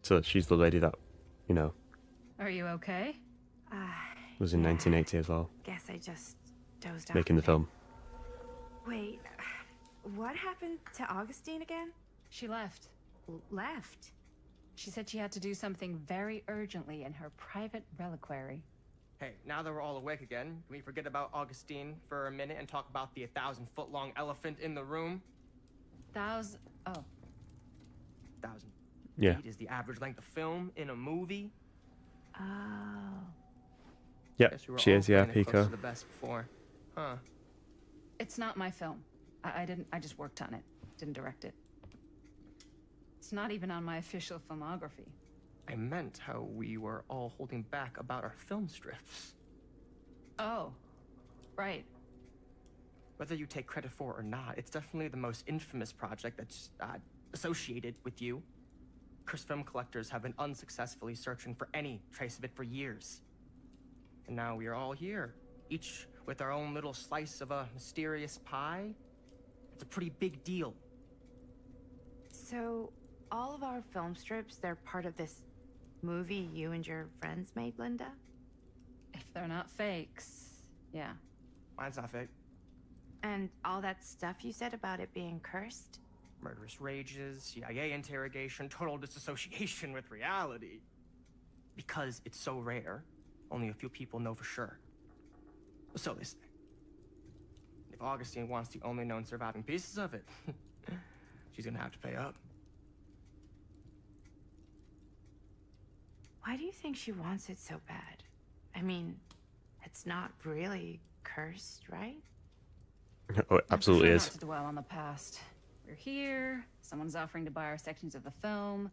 So she's the lady that, you know, Are you okay? was in Yeah, 1980 as well, guess I just dozed off making a the bit. film. Wait, what happened to Augustine again? She left. Left? She said she had to do something very urgently in her private reliquary. Hey, now that we're all awake again, can we forget about Augustine for a minute and talk about the 1,000-foot-long elephant in the room? Oh, 1,000 Yeah. feet is the average length of film in a movie. Oh. Yeah, Guess we were she all is, yeah, playing it close Pico. to the best before. Huh. it's not my film. I just worked on it. Didn't direct it. It's not even on my official filmography. I meant how we were all holding back about our film strips. Oh, right. Whether you take credit for it or not, it's definitely the most infamous project that's associated with you. Cursed film collectors have been unsuccessfully searching for any trace of it for years. And now we are all here, each with our own little slice of a mysterious pie. It's a pretty big deal. So, all of our film strips, they're part of this movie you and your friends made, Linda? If they're not fakes, yeah. Mine's not fake. And all that stuff you said about it being cursed? Murderous rages, CIA interrogation, total disassociation with reality. Because it's so rare, only a few people know for sure. So they say. If Augustine wants the only known surviving pieces of it, she's gonna have to pay up. Why do you think she wants it so bad? I mean, it's not really cursed, right? Oh, it absolutely I is. prefer not to dwell on the past. We're here. Someone's offering to buy our sections of the film.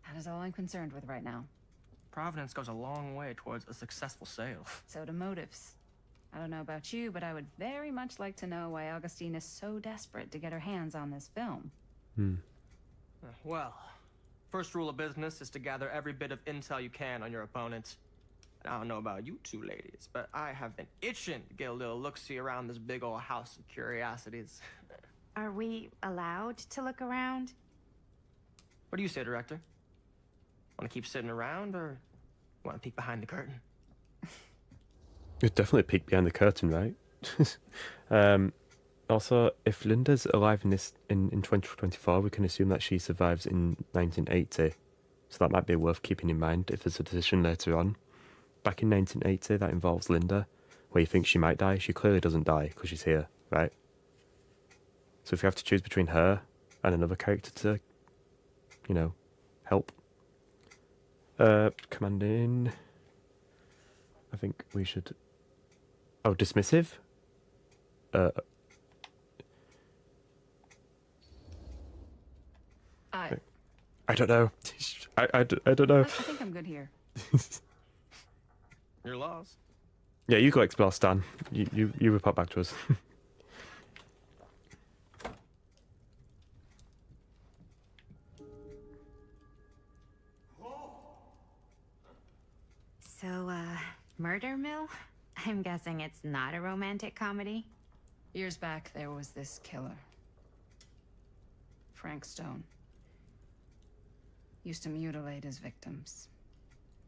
That is all I'm concerned with right now. Providence goes a long way towards a successful sale. So do motives. I don't know about you, but I would very much like to know why Augustine is so desperate to get her hands on this film. Well, first rule of business is to gather every bit of intel you can on your opponent. And I don't know about you two ladies, but I have been itching to get a little look-see around this big old house of curiosities. Are we allowed to look around? What do you say, director? Want to keep sitting around, or want to peek behind the curtain? You'd definitely peek behind the curtain, right? Also, if Linda's alive in 2024, we can assume that she survives in 1980. So that might be worth keeping in mind if there's a decision later on. Back in 1980, that involves Linda, where you think she might die. She clearly doesn't die because she's here, right? So if you have to choose between her and another character to, you know, help. Commanding. I think we should. Oh, dismissive? I don't know. I don't know. I think I'm good here. Your loss. Yeah, you go explore, Stan. You report back to us. So, Murder Mill? I'm guessing it's not a romantic comedy? Years back, there was this killer. Frank Stone. Used to mutilate his victims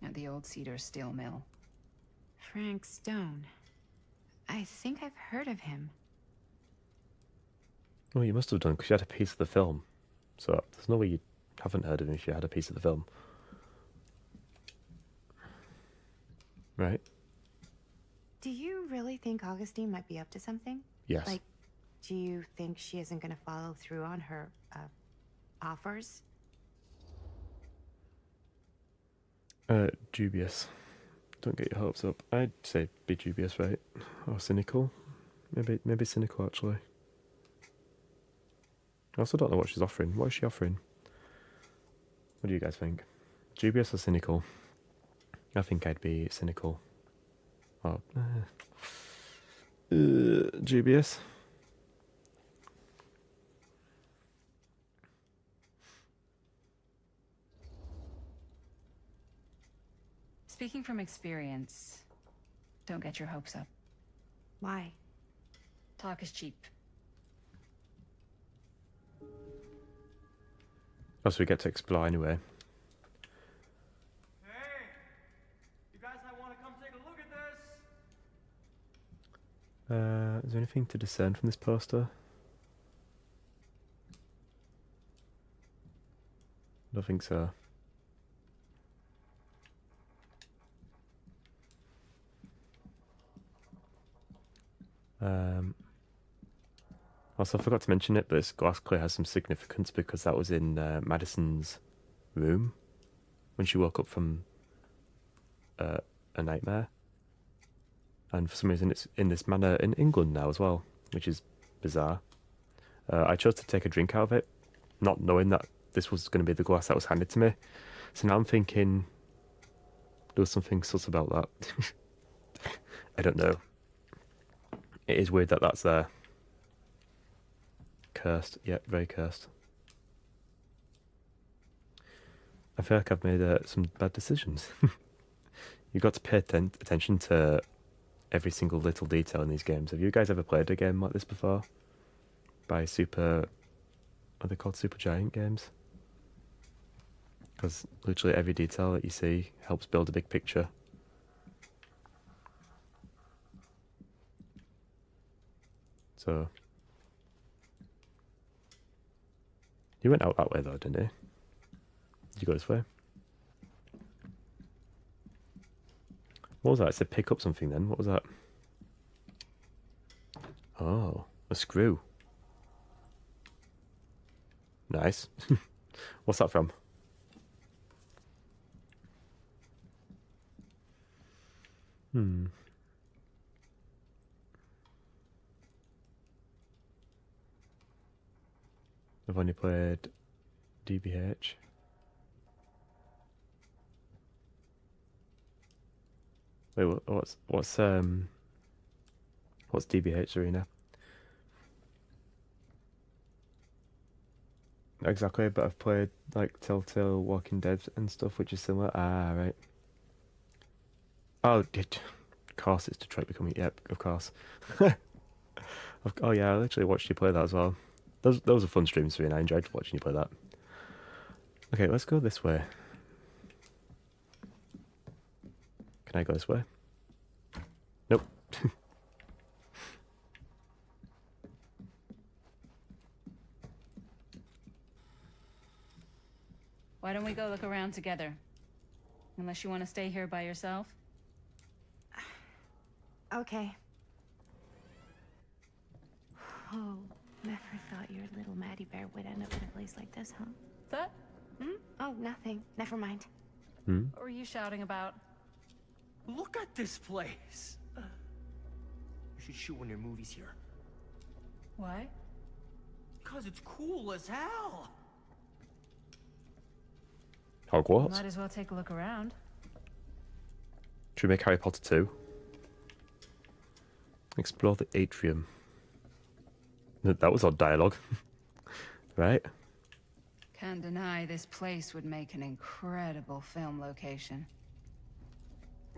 at the old Cedar Steel Mill. Frank Stone. I think I've heard of him. Well, you must have done because you had a piece of the film. So there's no way you haven't heard of him if you had a piece of the film. Right? Do you really think Augustine might be up to something? Yes. Like, do you think she isn't gonna follow through on her, offers? Dubious. Don't get your hopes up. I'd say be dubious, right? Or cynical. Maybe cynical, actually. I also don't know what she's offering. What is she offering? What do you guys think? Dubious or cynical? I think I'd be cynical. Oh, dubious. Speaking from experience, don't get your hopes up. Why? Talk is cheap. Oh, so we get to explore anyway. Is there anything to discern from this poster? I don't think so. Also, I forgot to mention it, but this glass clear has some significance because that was in Madison's room when she woke up from a nightmare. And for some reason it's in this manor in England now as well, which is bizarre. I chose to take a drink out of it, not knowing that this was going to be the glass that was handed to me. So now I'm thinking there was something sus about that. I don't know. It is weird that that's there. Cursed. Yep, very cursed. I feel like I've made some bad decisions. You've got to pay attention to every single little detail in these games. Have you guys ever played a game like this before? By Super... Are they called Super Giant games? Because literally every detail that you see helps build a big picture. So... You went out that way though, didn't you? Did you go this way? What was that? It said pick up something then. What was that? Oh, a screw. Nice. What's that from? I've only played DBH. Wait, what's DBH Arena? Not exactly, but I've played like Telltale, Walking Dead and stuff, which is similar. Ah, right. Oh, of course it's Detroit Becoming. Yep, of course. Oh yeah, I literally watched you play that as well. Those were fun streams for me, and I enjoyed watching you play that. Okay, let's go this way. Can I go this way? Nope. Why don't we go look around together? Unless you want to stay here by yourself? Okay. Oh, never thought your little Maddie Bear would end up in a place like this, huh? That? Oh, nothing. Never mind. What were you shouting about? Look at this place. You should shoot one of your movies here. Why? Because it's cool as hell. Hogwarts. Might as well take a look around. Should we make Harry Potter 2? Explore the atrium. That was odd dialogue. Right? Can't deny this place would make an incredible film location.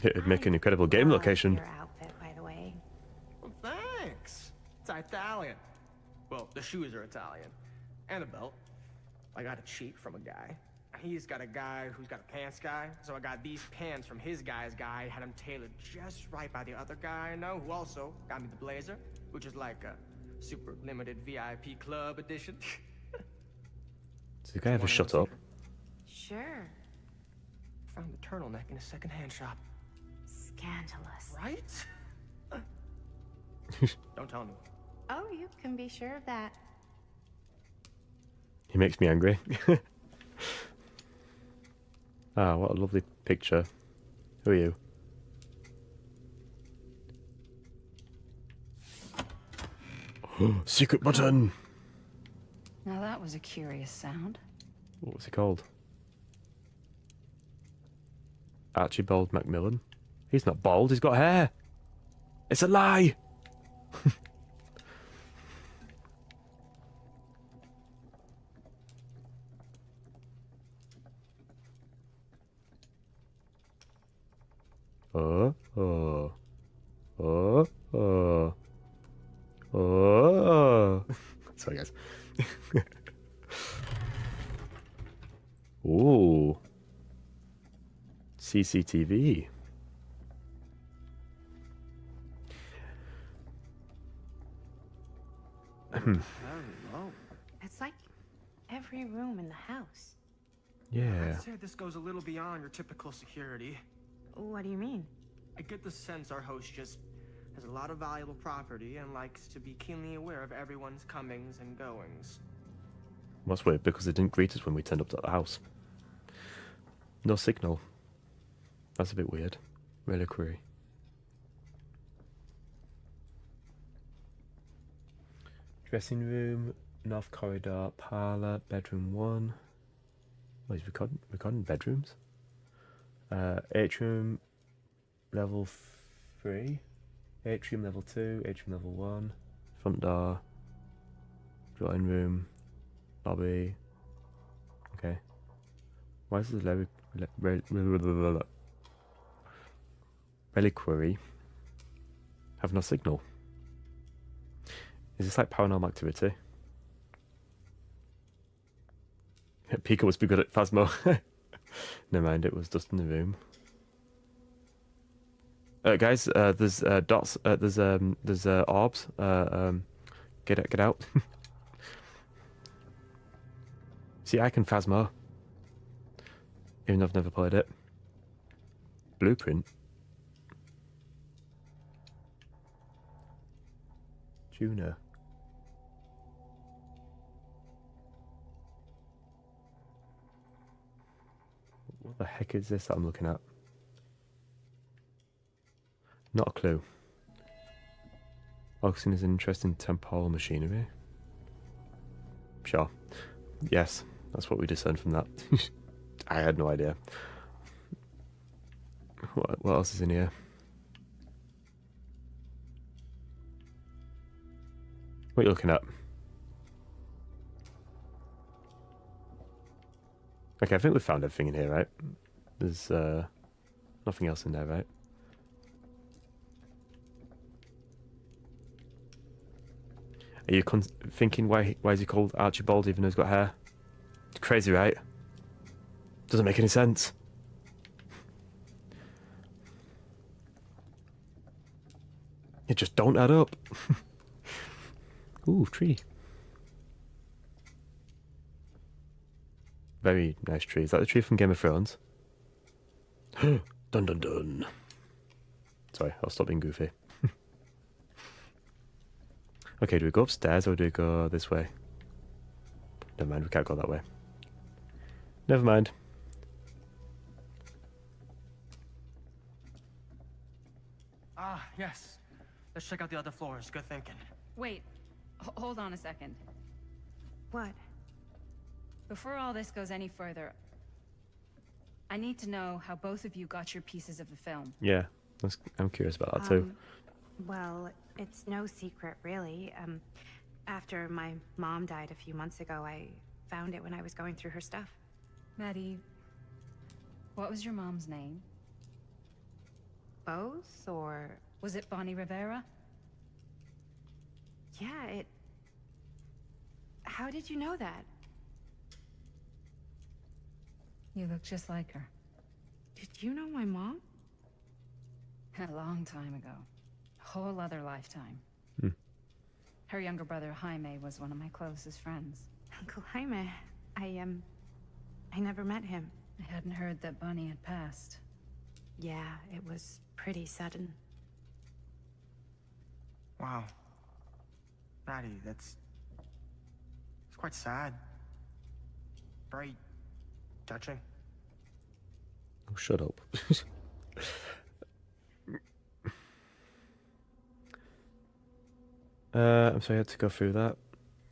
It'd make an incredible game Love location. Your outfit, by the way. Well, thanks. It's Italian. Well, the shoes are Italian. And a belt. I got a cheat from a guy. He's got a guy who's got a pants guy. So I got these pants from his guy's guy, had them tailored just right by the other guy I know, who also got me the blazer, which is like a super limited VIP club edition. Does the guy ever shut up? Sure. Found the turtleneck in a secondhand shop. Scandalous. Right? Don't tell me. Oh, you can be sure of that. He makes me angry. Ah, what a lovely picture. Who are you? Secret button! Now that was a curious sound. What was he called? Archibald Macmillan? He's not bald, he's got hair! It's a lie! Oh, oh, oh, oh, oh. Sorry, guys. Ooh. CCTV. Hello. It's like every room in the house. Yeah. I'd say this goes a little beyond your typical security. What do you mean? I get the sense our host just has a lot of valuable property and likes to be keenly aware of everyone's comings and goings. That's weird because they didn't greet us when we turned up to the house. No signal. That's a bit weird. Reliquary. Dressing room, north corridor, parlor, bedroom 1. Oh, he's recording bedrooms. Atrium level 3. Atrium level 2. Atrium level 1. Front door. Drawing room. Lobby. Okay. Why is this reliquary have no signal? Is this like paranormal activity? Pika must be good at Phasmo. Never mind, it was dust in the room. Guys, there's dots. There's orbs. Get out. See, I can Phasmo, even though I've never played it. Blueprint. Tuna. What the heck is this that I'm looking at? Not a clue. Focusing is an interesting temporal machinery. Sure. Yes, that's what we discerned from that. I had no idea. What else is in here? What are you looking at? Okay, I think we've found everything in here, right? There's nothing else in there, right? Are you thinking why is he called Archibald even though he's got hair? It's crazy, right? Doesn't make any sense. It just don't add up. Ooh, tree. Very nice tree. Is that the tree from Game of Thrones? Dun dun dun. Sorry, I'll stop being goofy. Okay, do we go upstairs or do we go this way? Never mind, we can't go that way. Never mind. Ah, yes. Let's check out the other floors. Good thinking. Wait, hold on a second. What? Before all this goes any further, I need to know how both of you got your pieces of the film. Yeah, I'm curious about that too. Well, it's no secret, really. After my mom died a few months ago, I found it when I was going through her stuff. Maddie, what was your mom's name? Both, or... Was it Bonnie Rivera? Yeah, it... How did you know that? You look just like her. Did you know my mom? A long time ago. A whole other lifetime. Hmm. Her younger brother, Jaime, was one of my closest friends. Uncle Jaime. I never met him. I hadn't heard that Bonnie had passed. Yeah, it was pretty sudden. Wow. Maddie, it's quite sad. Very touching. Oh, shut up. I'm sorry I had to go through that.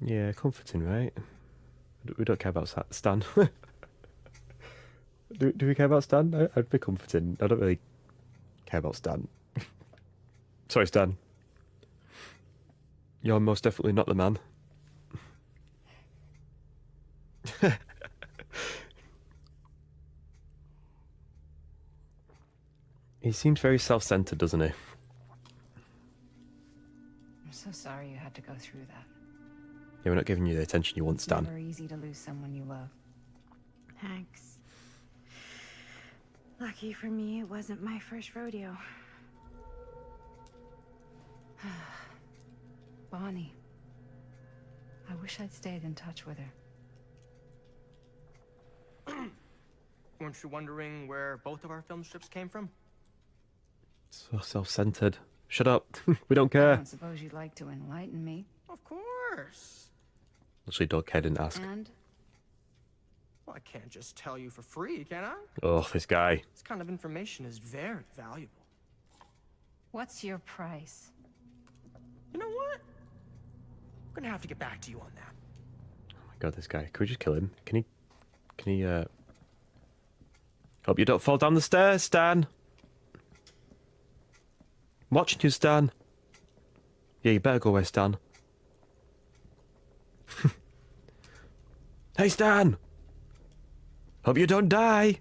Yeah, comforting, right? We don't care about Stan. do we care about Stan? I'd be comforting. I don't really care about Stan. Sorry, Stan. You're most definitely not the man. He seems very self-centered, doesn't he? I'm so sorry you had to go through that. Yeah, we're not giving you the attention you want, It's Stan. never easy to lose someone you love. Thanks. Lucky for me, it wasn't my first rodeo. Bonnie. I wish I'd stayed in touch with her. Weren't you wondering where both of our film strips came from? So self-centered. Shut up. We don't I care. don't suppose you'd like to enlighten me. Of course. Literally don't care, didn't ask. And Well, I can't just tell you for free, can I? Oh, this guy. This kind of information is very valuable. what's your price? You know what? I'm gonna have to get back to you on that. Oh my god, this guy. Can we just kill him? Can he, Hope you don't fall down the stairs, Stan. I'm watching you, Stan. Yeah, you better go away, Stan. Hey, Stan! Hope you don't die!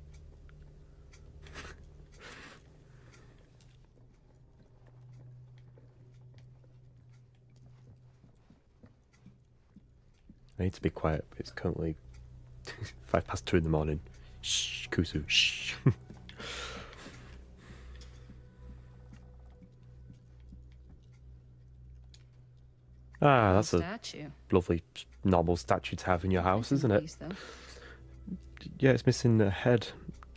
I need to be quiet, but it's currently 2:05 in the morning. Shh, Kusu, shh. Ah, that's a statue. lovely, normal statue to have in your house, isn't it? Piece, though. Yeah, it's missing a head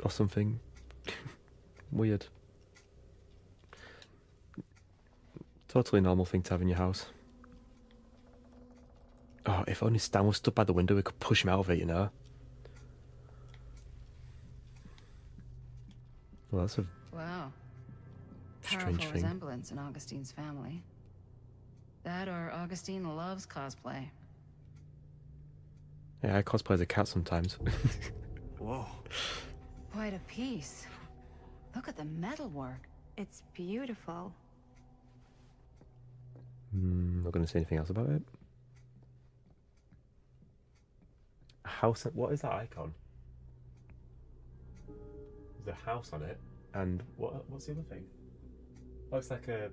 or something. Weird. Totally normal thing to have in your house. Oh, if only Stan was stood by the window, we could push him out of it, you know? Well, that's a Wow. strange Powerful thing. resemblance in Augustine's family. That or Augustine loves cosplay. Yeah, I cosplay as a cat sometimes. Whoa. Quite a piece. Look at the metalwork. It's beautiful. Not going to say anything else about it. House. What is that icon? There's a house on it, and what's the other thing? Oh, it's like a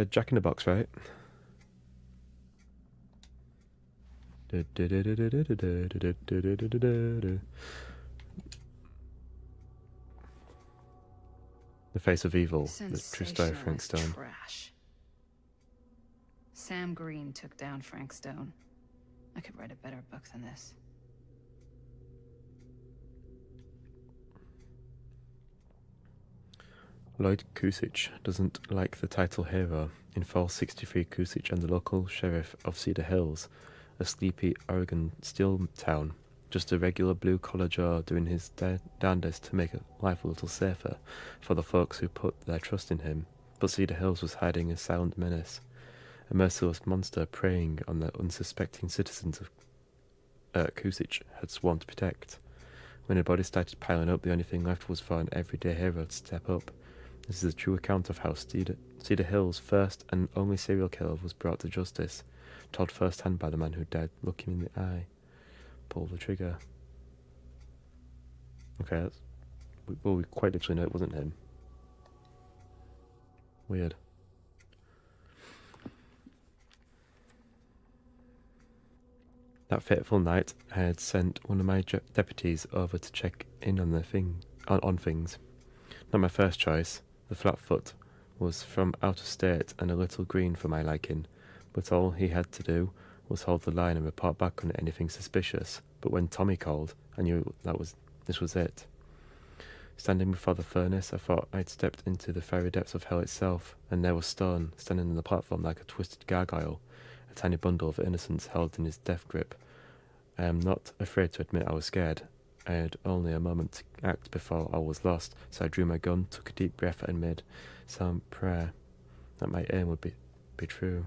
Jack in the Box, right? The Face of Evil, the true story of Frank Sensationalist Stone. trash. Sam Green took down Frank Stone. I could write a better book than this. Lloyd Kusich doesn't like the title hero. In Fall 63, Kusich and the local sheriff of Cedar Hills, a sleepy Oregon steel town, just a regular blue-collar Joe doing his darndest to make life a little safer for the folks who put their trust in him. But Cedar Hills was hiding a silent menace, a merciless monster preying on the unsuspecting citizens of Kusich had sworn to protect. When the bodies started piling up, the only thing left was for an everyday hero to step up. This is a true account of how Cedar Hills' first and only serial killer was brought to justice, told firsthand by the man who died looking in the eye. Pull the trigger. Okay, we quite literally know it wasn't him. Weird. That fateful night, I had sent one of my deputies over to check in on on things. Not my first choice. The Flatfoot was from out of state and a little green for my liking, but all he had to do was hold the line and report back on anything suspicious. But when Tommy called, I knew this was it. Standing before the furnace, I thought I'd stepped into the fiery depths of hell itself, and there was Stone, standing on the platform like a twisted gargoyle, a tiny bundle of innocence held in his death grip. I am not afraid to admit I was scared. I had only a moment to act before I was lost, so I drew my gun, took a deep breath, and made some prayer that my aim would be true.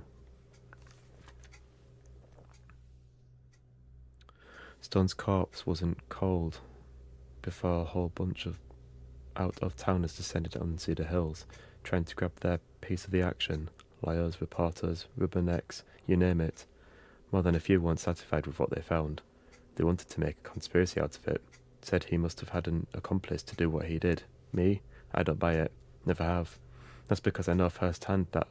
Stone's corpse wasn't cold before a whole bunch of out-of-towners descended on Cedar Hills, trying to grab their piece of the action. Lawyers, reporters, rubbernecks, you name it. More than a few weren't satisfied with what they found. They wanted to make a conspiracy out of it. Said he must have had an accomplice to do what he did. Me? I don't buy it. Never have. That's because I know firsthand that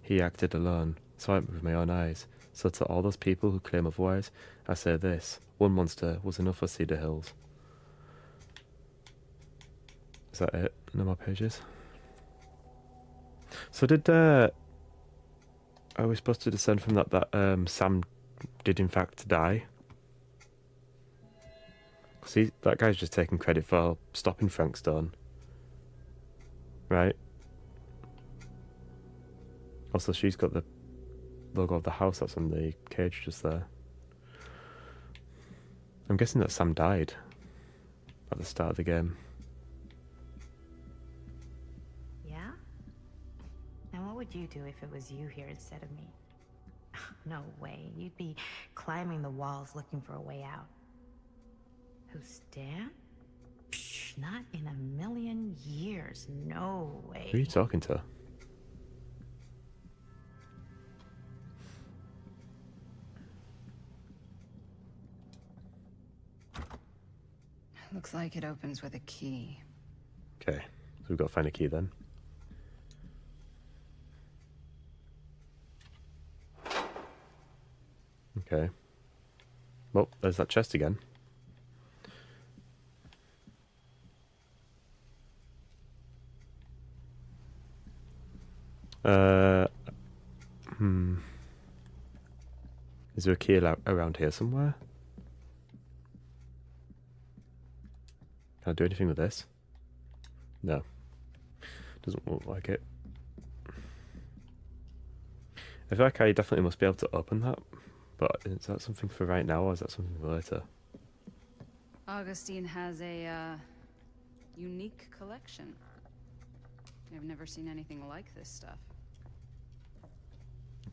he acted alone. Saw it with my own eyes. So to all those people who claim otherwise, I say this. One monster was enough for Cedar Hills. Is that it? No more pages? So did... are we supposed to discern from that Sam did in fact die? See, that guy's just taking credit for stopping Frank Stone. Right? Also, she's got the logo of the house that's on the cage just there. I'm guessing that Sam died at the start of the game. Yeah? And what would you do if it was you here instead of me? No way. You'd be climbing the walls looking for a way out. Who, Stan? Psh, not in a million years. No way. Who are you talking to? Looks like it opens with a key. Okay, so we've got to find a key then. Okay. Well, there's that chest again. Is there a key around here somewhere? Can I do anything with this? No. Doesn't look like it. I feel like I definitely must be able to open that. But is that something for right now, or is that something for later? Augustine has a unique collection. I've never seen anything like this stuff.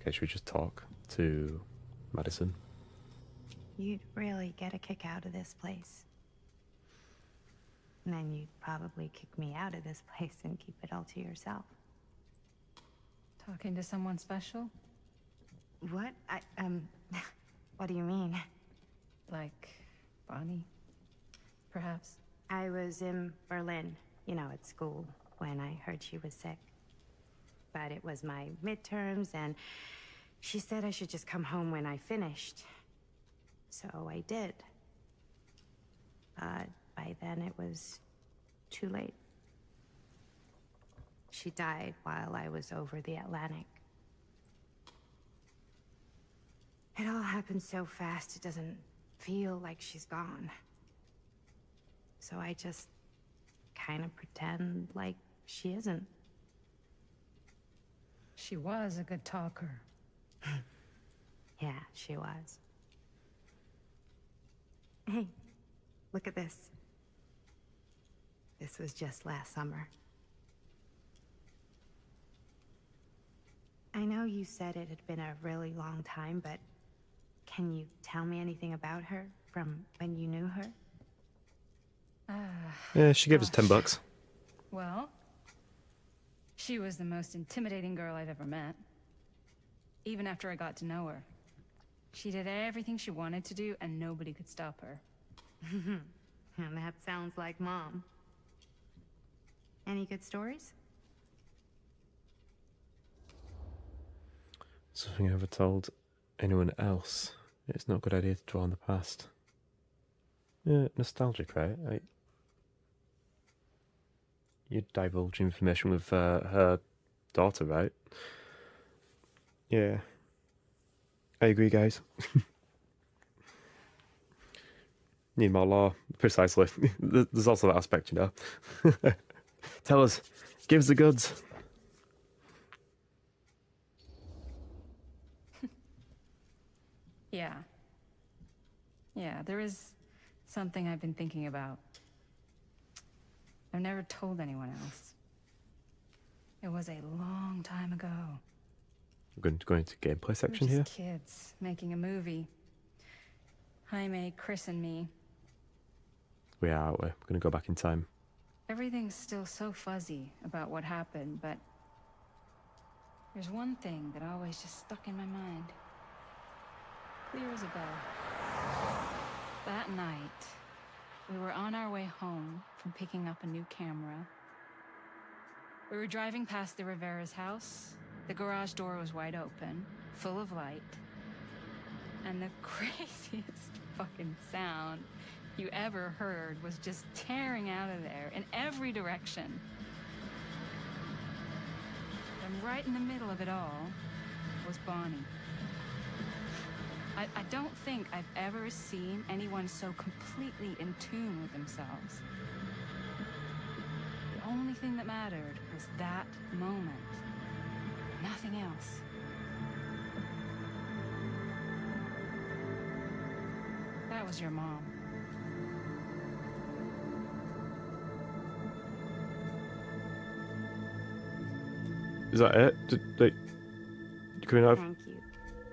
Okay, should we just talk to Madison? You'd really get a kick out of this place. And then you'd probably kick me out of this place and keep it all to yourself. Talking to someone special? What? What do you mean? Like Bonnie, perhaps? I was in Berlin, you know, at school, when I heard she was sick. But it was my midterms, and she said I should just come home when I finished. So I did. But by then it was too late. She died while I was over the Atlantic. It all happened so fast, it doesn't feel like she's gone. So I just kind of pretend like she isn't. She was a good talker. Yeah, she was. Hey, look at this. This was just last summer. I know you said it had been a really long time, but can you tell me anything about her from when you knew her? Yeah, she gave us $10. Well, she was the most intimidating girl I've ever met. Even after I got to know her. She did everything she wanted to do, and nobody could stop her. And that sounds like Mom. Any good stories? Something I ever told anyone else. It's not a good idea to dwell on the past. Yeah, nostalgic, right? You divulge information with her daughter, right? Yeah. I agree, guys. Need more law. Precisely. There's also that aspect, you know. Tell us. Give us the goods. Yeah. Yeah, there is something I've been thinking about. I've never told anyone else. It was a long time ago. We're going into gameplay section We were here. just kids making a movie. Jaime, Chris, and me. We are, aren't we? We're going to go back in time. Everything's still so fuzzy about what happened, but there's one thing that always just stuck in my mind. Clear as a bell. That night, we were on our way home from picking up a new camera. We were driving past the Rivera's house. The garage door was wide open, full of light. And the craziest fucking sound you ever heard was just tearing out of there in every direction. And right in the middle of it all, was Bonnie. I don't think I've ever seen anyone so completely in tune with themselves. The only thing that mattered was that moment. Nothing else. That was your mom. Is that it? Can we not have Thank you.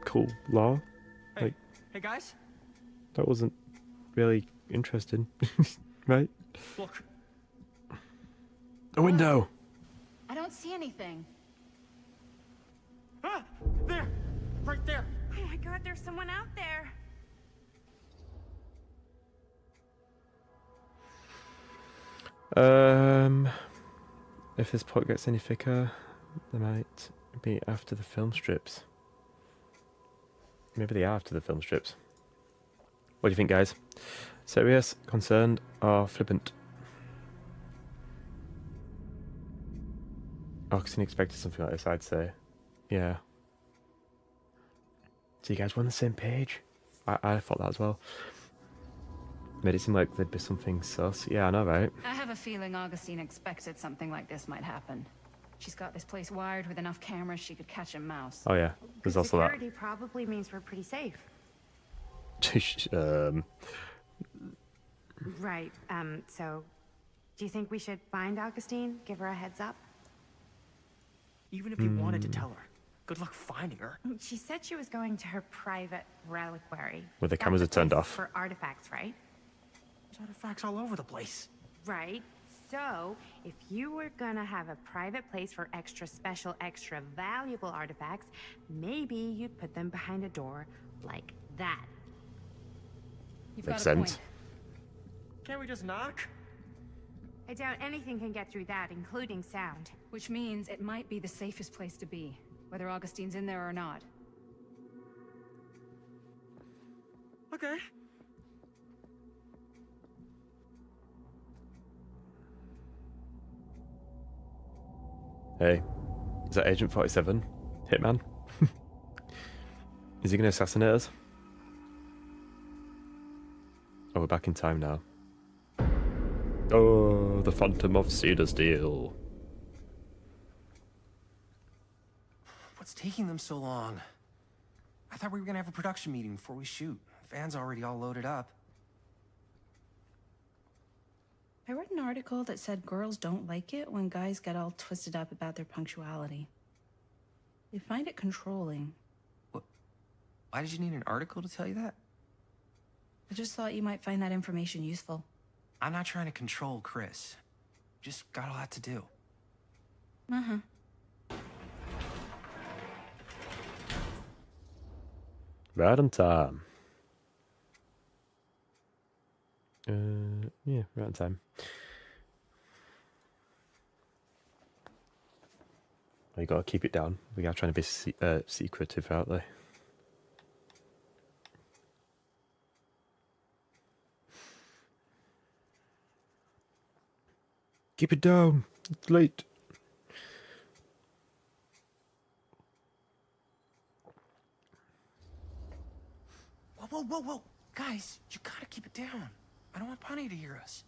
cool law? Hey, Like- hey guys, That wasn't really interesting, right? look. A window! I don't see anything. Ah, there, right there. Oh my god, there's someone out there. If this plot gets any thicker, they might be after the film strips. Maybe they are after the film strips. What do you think, guys? Serious, concerned, or flippant? Oxen expected something like this, I'd say. Yeah. So you guys were on the same page? I thought that as well. Made it seem like there'd be something sus. Yeah, I know, right? I have a feeling Augustine expected something like this might happen. She's got this place wired with enough cameras she could catch a mouse. Oh yeah, there's Good also that. security probably means we're pretty safe. Right. So, do you think we should find Augustine? Give her a heads up? Even if you wanted to tell her, good luck finding her. She said she was going to her private reliquary. Where the That's cameras a are turned place off. for artifacts, right? There's artifacts all over the place. Right. So, if you were gonna have a private place for extra special, extra valuable artifacts, maybe you'd put them behind a door like that. You've Makes got a sense. point. Can't we just knock? I doubt anything can get through that, including sound. Which means it might be the safest place to be, whether Augustine's in there or not. Okay. Hey, is that Agent 47? Hitman? Is he going to assassinate us? Oh, we're back in time now. Oh, the Phantom of Cedar Steel. What's taking them so long? I thought we were gonna have a production meeting before we shoot. Van's already all loaded up. I read an article that said girls don't like it when guys get all twisted up about their punctuality. They find it controlling. Why did you need an article to tell you that? I just thought you might find that information useful. I'm not trying to control Chris. Just got a lot to do. Uh-huh. Right on time. Yeah, right on time. You gotta keep it down. We are trying to be secretive, aren't they? Keep it down. It's late. Whoa, whoa, whoa, whoa. Guys, you gotta keep it down. I don't want Bonnie to hear us.